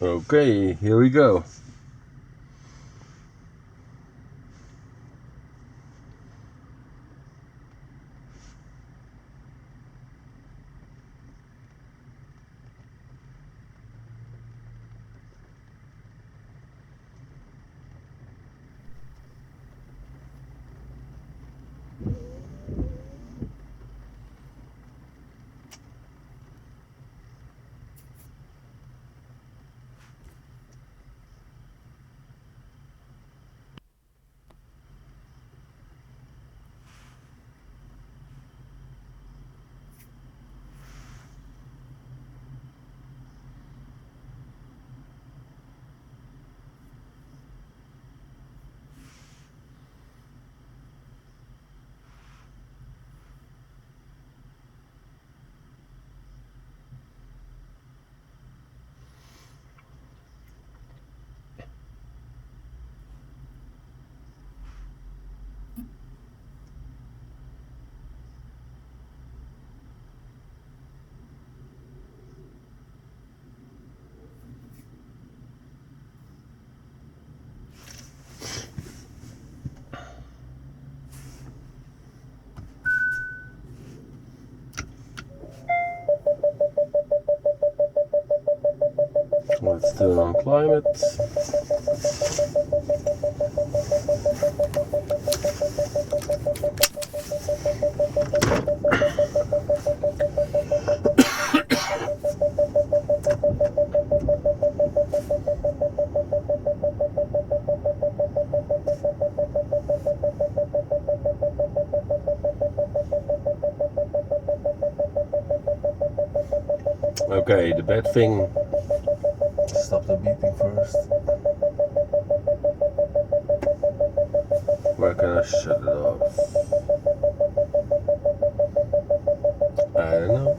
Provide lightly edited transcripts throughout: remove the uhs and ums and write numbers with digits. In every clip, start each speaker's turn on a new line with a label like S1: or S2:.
S1: Okay, here we go. Let's turn on climate. Okay, the bad thing. Stop the beeping first. Where can I shut it off? I don't know.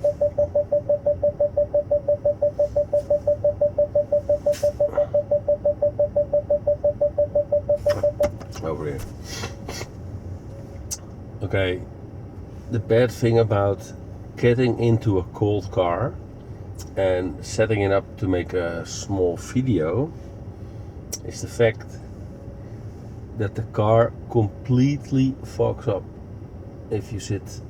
S1: Over here. Okay, the bad thing about getting into a cold car and setting it up to make a small video is the fact that the car completely fogs up if you sit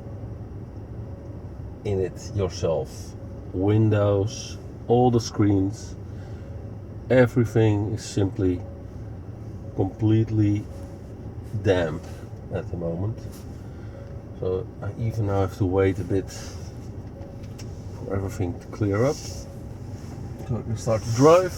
S1: in it yourself. Windows, all the screens, everything is simply completely damp at the moment. So I even now have to wait a bit for everything to clear up so I can start to drive.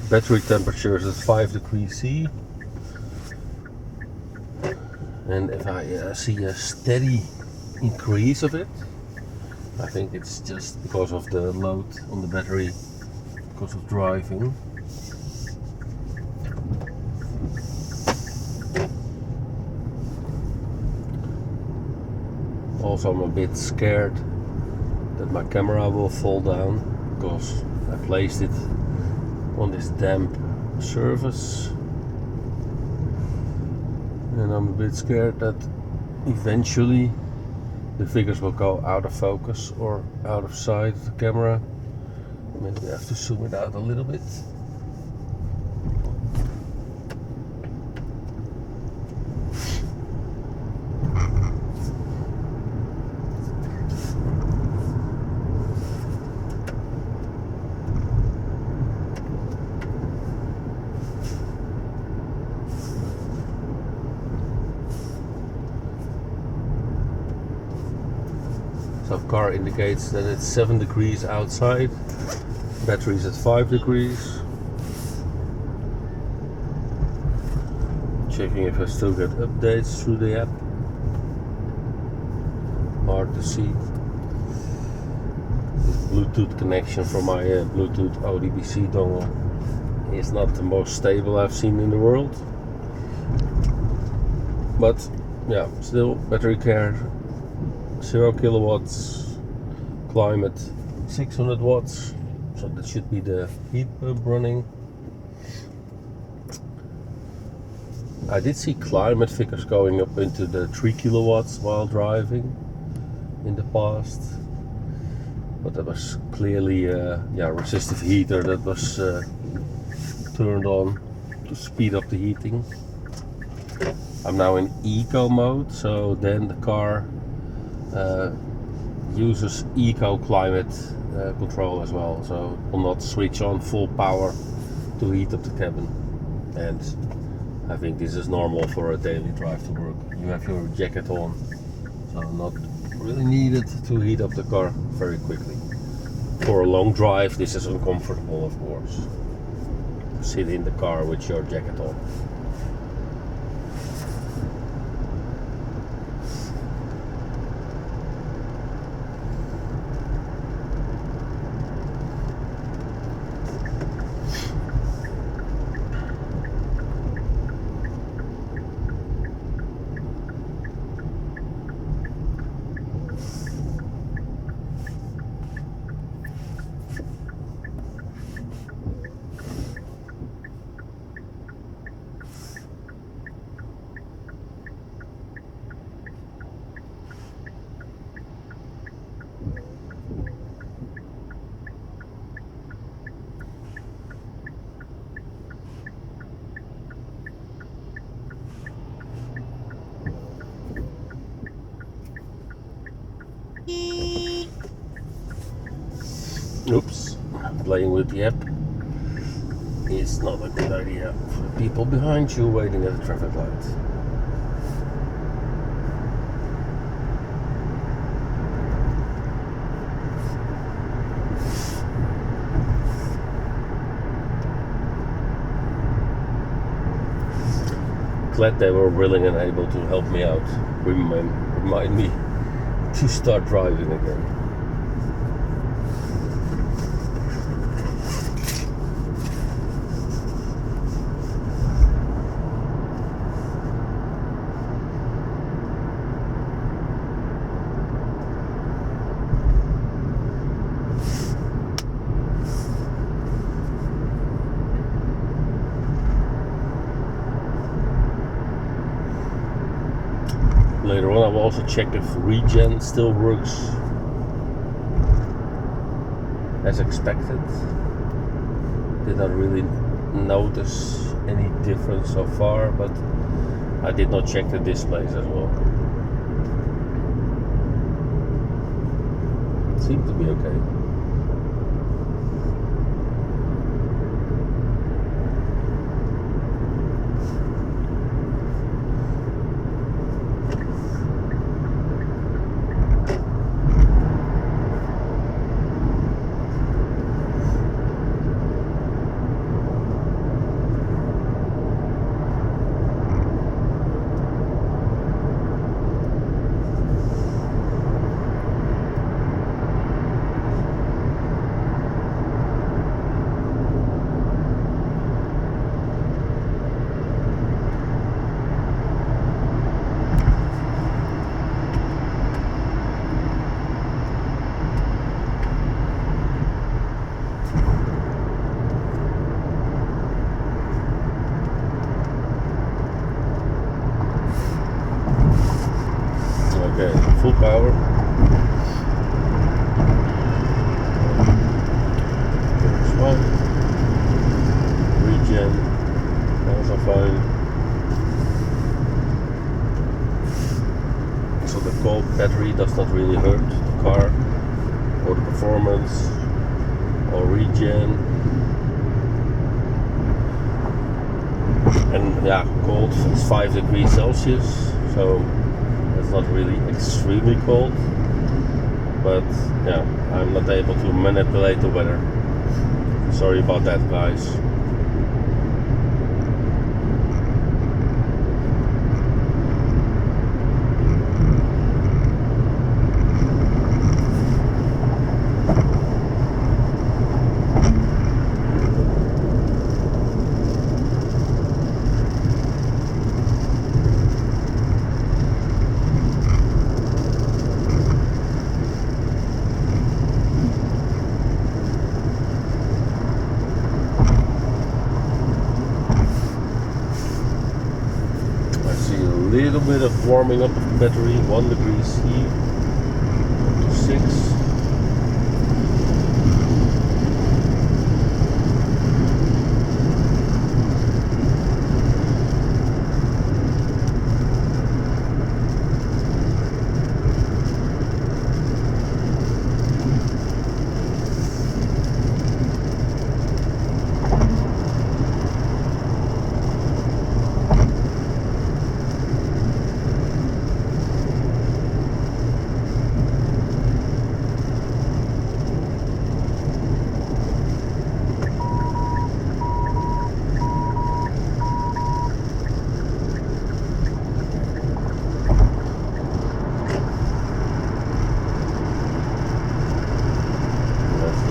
S1: Battery temperature is at 5 degrees C, and if I see a steady increase of it, I think it's just because of the load on the battery because of driving. Also, I'm a bit scared that my camera will fall down because I placed it on this damp surface, and I'm a bit scared that eventually the figures will go out of focus or out of sight of the camera. Maybe I have to zoom it out a little bit. So car indicates that it's 7 degrees outside, battery's at 5 degrees. Checking if I still get updates through the app. Hard to see. Bluetooth connection from my Bluetooth ODBC dongle is not the most stable I've seen in the world, but yeah, still battery care, 0 kilowatts, climate 600 watts, so that should be the heat pump running. I did see climate figures going up into the 3 kilowatts while driving in the past, but that was clearly a resistive heater that was turned on to speed up the heating. I'm now in eco mode, so then the car uses eco climate control as well, so it will not switch on full power to heat up the cabin. And I think this is normal for a daily drive to work. You have your jacket on, so not really needed to heat up the car very quickly. For a long drive, this is uncomfortable, of course. Sit in the car with your jacket on. Oops, playing with the app is not a good idea for people behind you waiting at the traffic light. Glad they were willing and able to help me out, remind me to start driving again. Later on I will also check if Regen still works as expected. Did not really notice any difference so far, but I did not check the displays as well. It seemed to be okay. Okay, full power. First one. Regen, also fine. So the cold battery does not really hurt the car or the performance or regen. And yeah, cold is 5 degrees Celsius, so it's not really extremely cold, but yeah, I'm not able to manipulate the weather. Sorry about that, guys. see a little bit of warming up of the battery, 1 degree C, up to 6.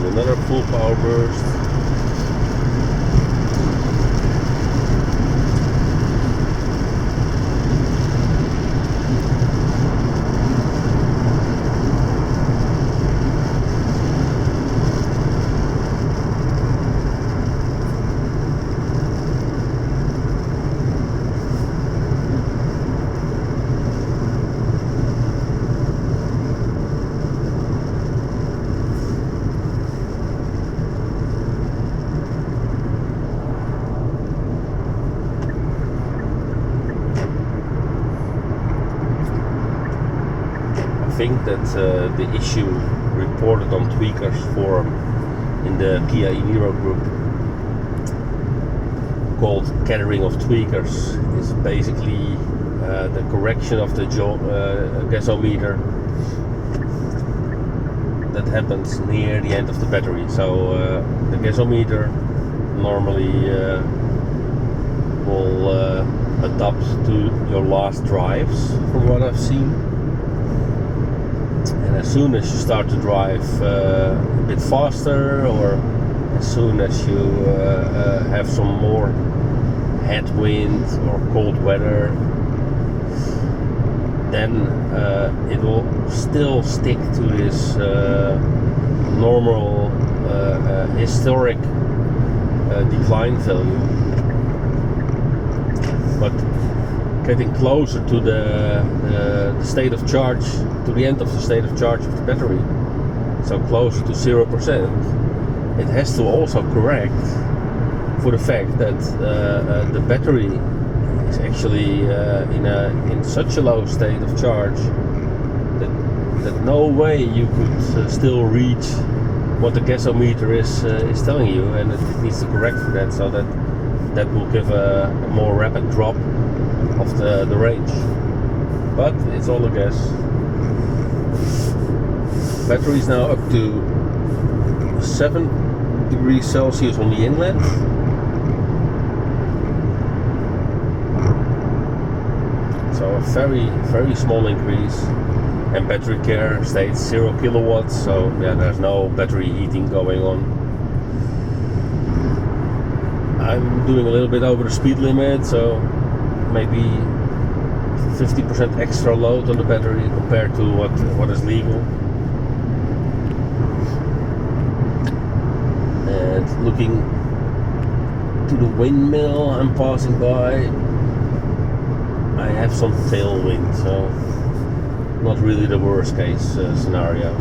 S1: Another full power burst. I think that the issue reported on Tweakers forum in the Kia e-Niro group called Gathering of Tweakers is basically the correction of the gasometer that happens near the end of the battery. So the gasometer normally will adapt to your last drives, from what I've seen. And as soon as you start to drive a bit faster, or as soon as you have some more headwind or cold weather, then it will still stick to this normal historic decline value. But getting closer to the state of charge, to the end of the state of charge of the battery, so closer to 0%, it has to also correct for the fact that the battery is actually in such a low state of charge that no way you could still reach what the gasometer is telling you, and it needs to correct for that, so that will give a more rapid drop of the range. But it's all a guess. Battery is now up to 7 degrees Celsius on the inlet. So a very, very small increase. And battery care states 0 kilowatts, so yeah, there's no battery heating going on. I'm doing a little bit over the speed limit, so maybe 50% extra load on the battery compared to what is legal. And looking to the windmill I'm passing by, I have some tailwind, so not really the worst case scenario.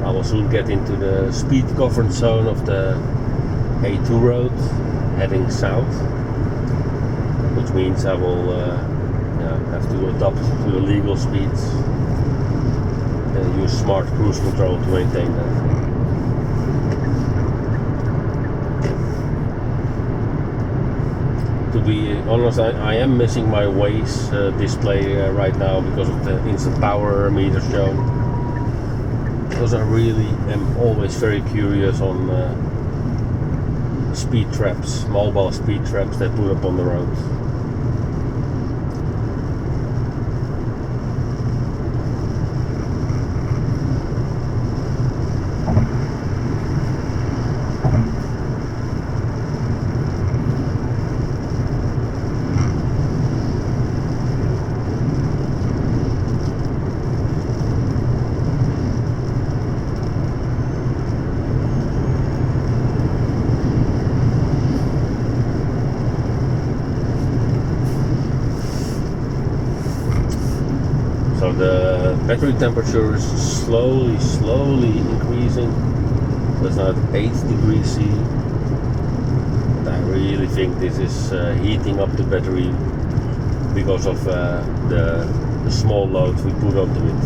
S1: I will soon get into the speed governed zone of the A2 road heading south, which means I will have to adapt to the legal speeds and use smart cruise control to maintain that. To be honest, I am missing my Waze display right now because of the instant power meter shown. Because I really am always very curious on speed traps, mobile speed traps they put up on the road. the battery temperature is slowly increasing. So it's now at 8 degrees C. But I really think this is heating up the battery because of the small load we put onto it.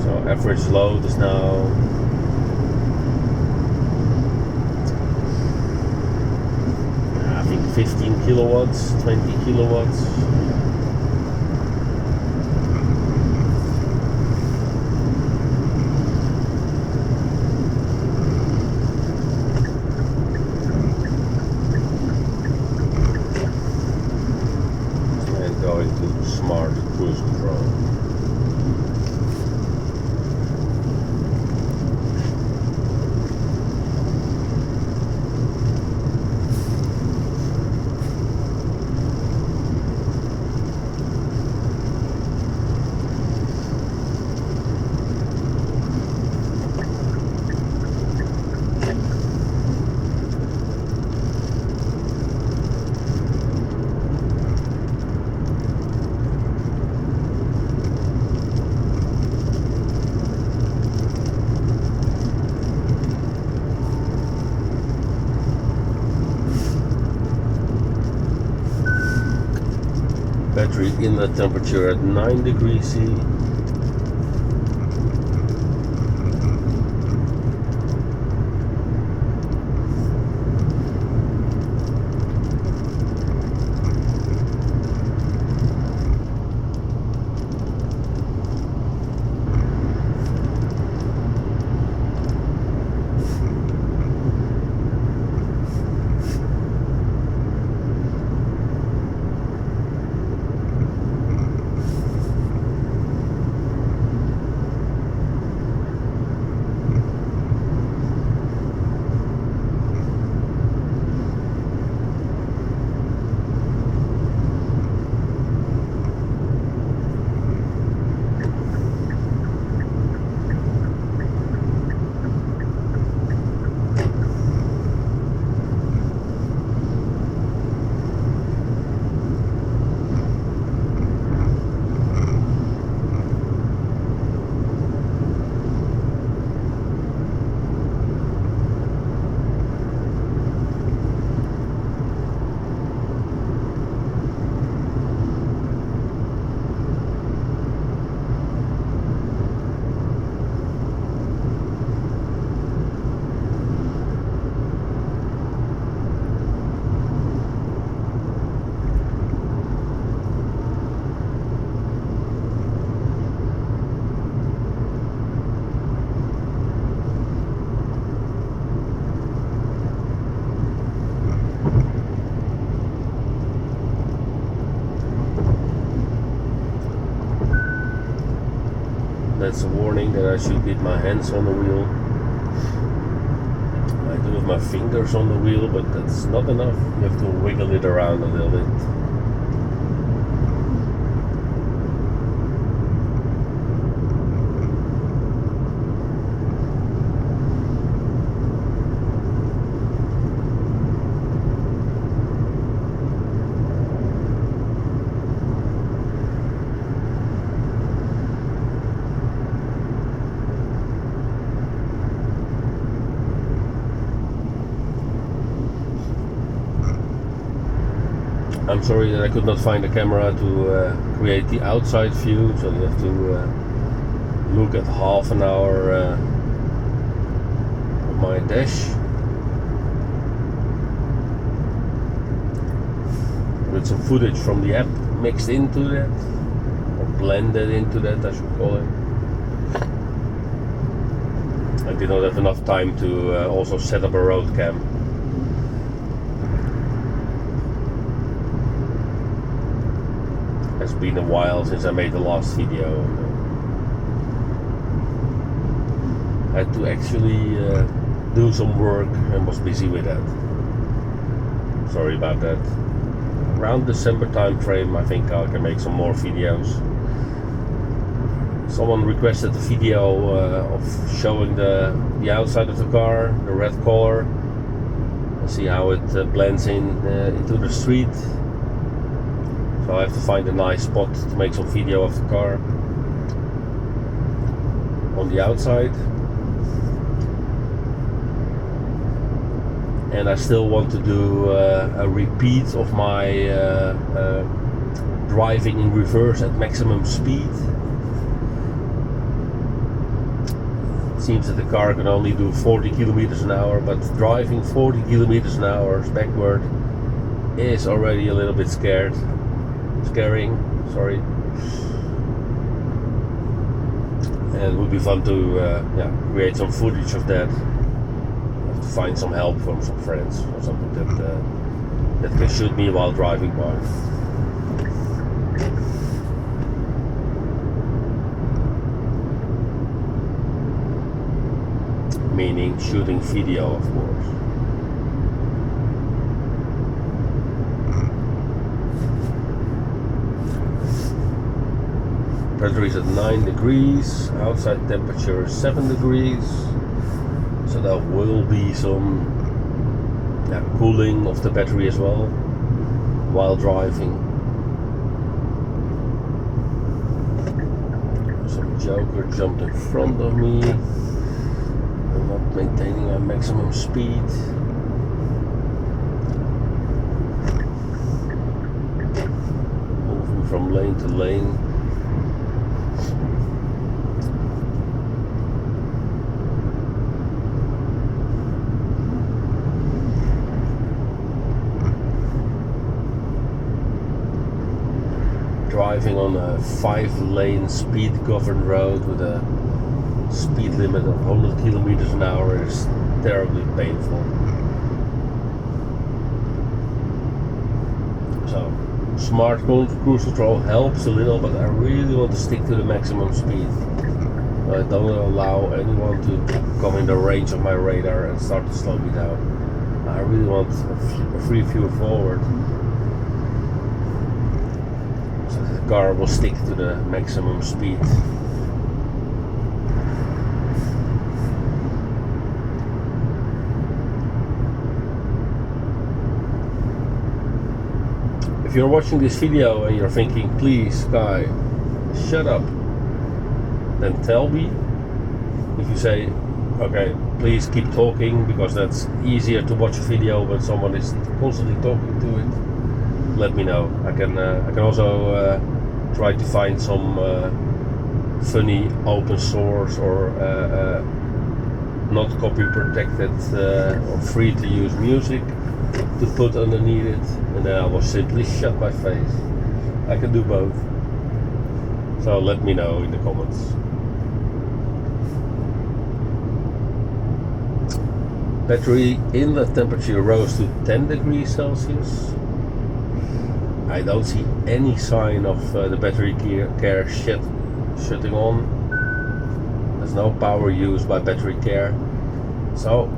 S1: So average load is now I think 15 kilowatts, 20 kilowatts. And going to smart cruise control. Battery inlet temperature at 9 degrees C. That's a warning that I should get my hands on the wheel. I do have my fingers on the wheel, but that's not enough. You have to wiggle it around a little bit. I'm sorry that I could not find a camera to create the outside view, so you have to look at half an hour of my dash with some footage from the app mixed into that, or blended into that I should call it. I did not have enough time to also set up a road cam. It's been a while since I made the last video. I had to actually do some work and was busy with that. Sorry about that. Around December time frame I think I can make some more videos. Someone requested a video of showing the outside of the car, the red color, and see how it blends in into the street. So I have to find a nice spot to make some video of the car on the outside. And I still want to do a repeat of my driving in reverse at maximum speed. It seems that the car can only do 40 kilometers an hour, but driving 40 kilometers an hour backward is already a little bit scaring, sorry. And it would be fun to create some footage of that. Find some help from some friends or something that can shoot me while driving by. Meaning shooting video, of course. Battery is at 9 degrees, outside temperature is 7 degrees. So there will be some cooling of the battery as well while driving. Some joker jumped in front of me. I'm not maintaining my maximum speed. Moving from lane to lane. Driving on a 5-lane speed governed road with a speed limit of 100 kilometers an hour is terribly painful. So smart cruise control helps a little, but I really want to stick to the maximum speed. I don't allow anyone to come in the range of my radar and start to slow me down. I really want a free view forward. Car will stick to the maximum speed. If you're watching this video and you're thinking, please Sky, shut up, then tell me. If you say, okay, please keep talking, because that's easier to watch a video when someone is constantly talking to it, let me know. I can also try to find some funny open source or not copy protected or free to use music to put underneath it, and then I will simply shut my face. I can do both. So let me know in the comments. Battery inlet temperature rose to 10 degrees Celsius. I don't see any sign of the battery care shutting on. There's no power used by battery care. So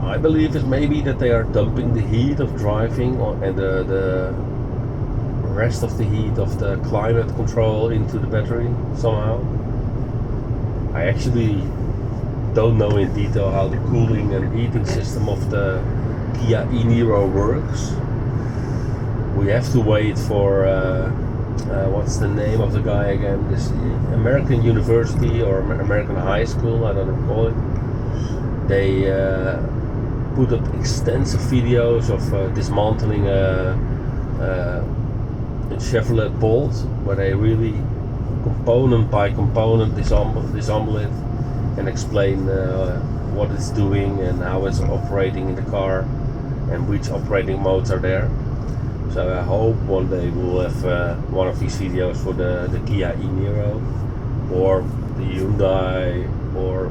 S1: I believe it may be that they are dumping the heat of driving and the rest of the heat of the climate control into the battery somehow. I actually don't know in detail how the cooling and heating system of the Kia e-Niro works. We have to wait for what's the name of the guy again? This American university or American high school, I don't recall it. They put up extensive videos of dismantling a Chevrolet Bolt, where they really component by component disassemble it and explain what it's doing and how it's operating in the car and which operating modes are there. So I hope one day we'll have one of these videos for the Kia e-Niro or the Hyundai or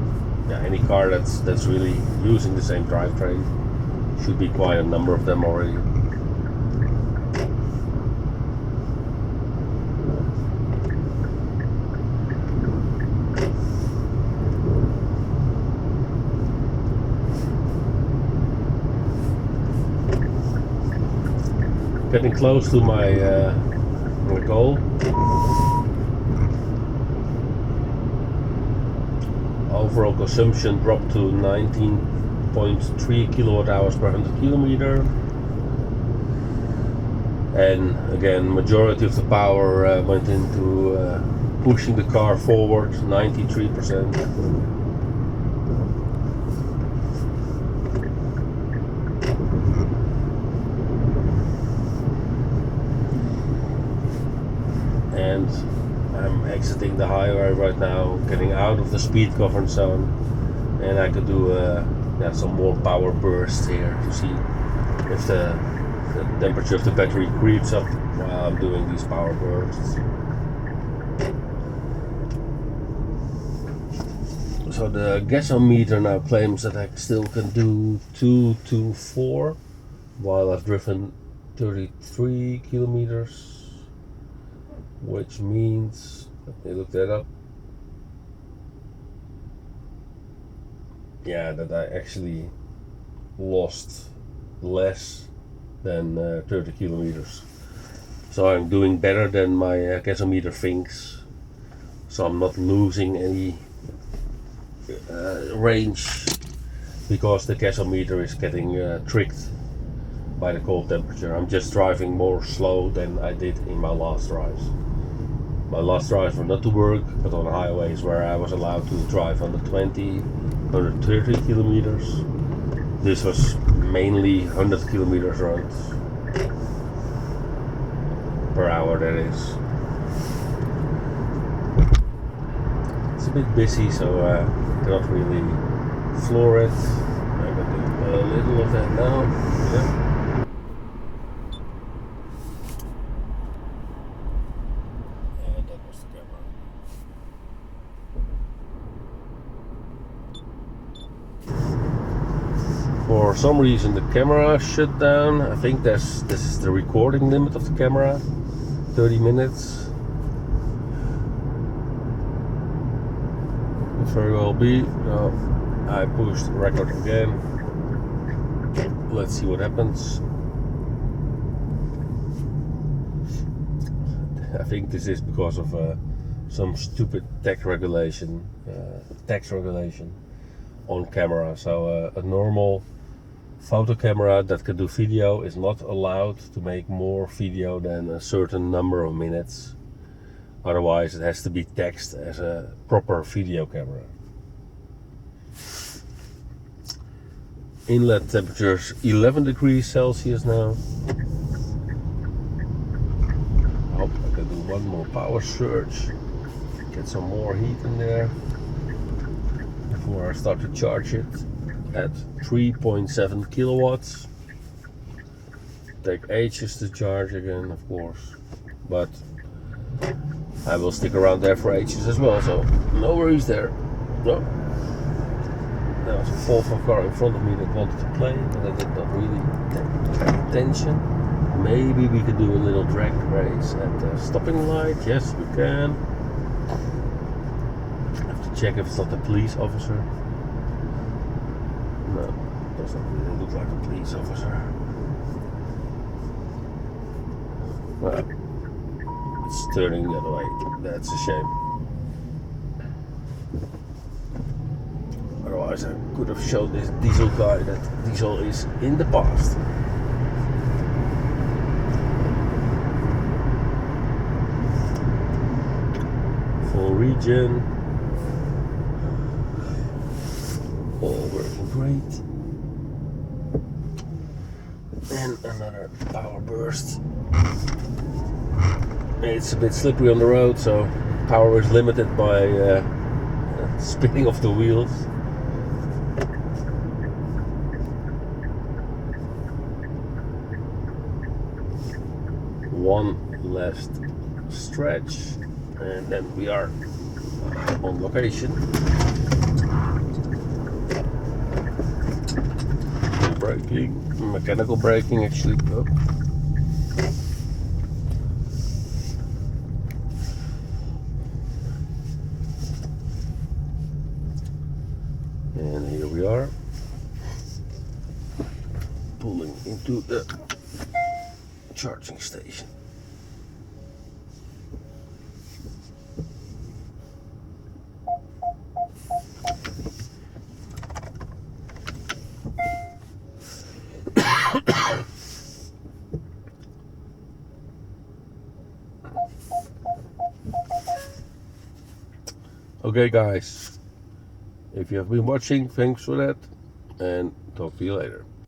S1: any car that's really using the same drivetrain. Should be quite a number of them already. Getting close to my goal. Overall consumption dropped to 19.3 kilowatt hours per 100 kilometer. And again, majority of the power went into pushing the car forward, 93%. And I'm exiting the highway right now, getting out of the speed govern zone, and I could do some more power bursts here to see if the temperature of the battery creeps up while I'm doing these power bursts. So the gasometer now claims that I still can do 2 to 4 while I've driven 33 kilometers, which means, let me look that up, yeah, that I actually lost less than 30 kilometers. So I'm doing better than my gasometer thinks, so I'm not losing any range because the gasometer is getting tricked by the cold temperature. I'm just driving more slow than I did in my last drives. My last drives were not to work, but on highways where I was allowed to drive 120, 130 kilometers. This was mainly 100 kilometers runs per hour, that is. It's a bit busy, so I cannot really floor it. I'm gonna do a little of that now. Yeah. And that was the camera. For some reason the camera shut down. I think this is the recording limit of the camera, 30 minutes. Very well be. No, I pushed record again. Let's see what happens. I think this is because of some stupid tax regulation on camera. So a normal photo camera that can do video is not allowed to make more video than a certain number of minutes. Otherwise it has to be taxed as a proper video camera. Inlet temperatures 11 degrees Celsius now. I hope I can do one more power surge, get some more heat in there before I start to charge it at 3.7 kilowatts. Take ages to charge again, of course, but I will stick around there for ages as well, so no worries there. No. There was a Volvo car in front of me that wanted to play, but I did not really pay attention. Maybe we could do a little drag race at the stopping light. Yes, we can. I have to check if it's not a police officer. No, doesn't really look like a police officer. Well, it's turning the other way. That's a shame. Otherwise I could have showed this diesel guy that diesel is in the past. Full regen. All working great. And another power burst. It's a bit slippery on the road, so power is limited by spinning off the wheels. One last stretch, and then we are on location. Braking, mechanical braking actually. Oh. And here we are, pulling into the charging station. Okay guys, if you have been watching, thanks for that, and talk to you later.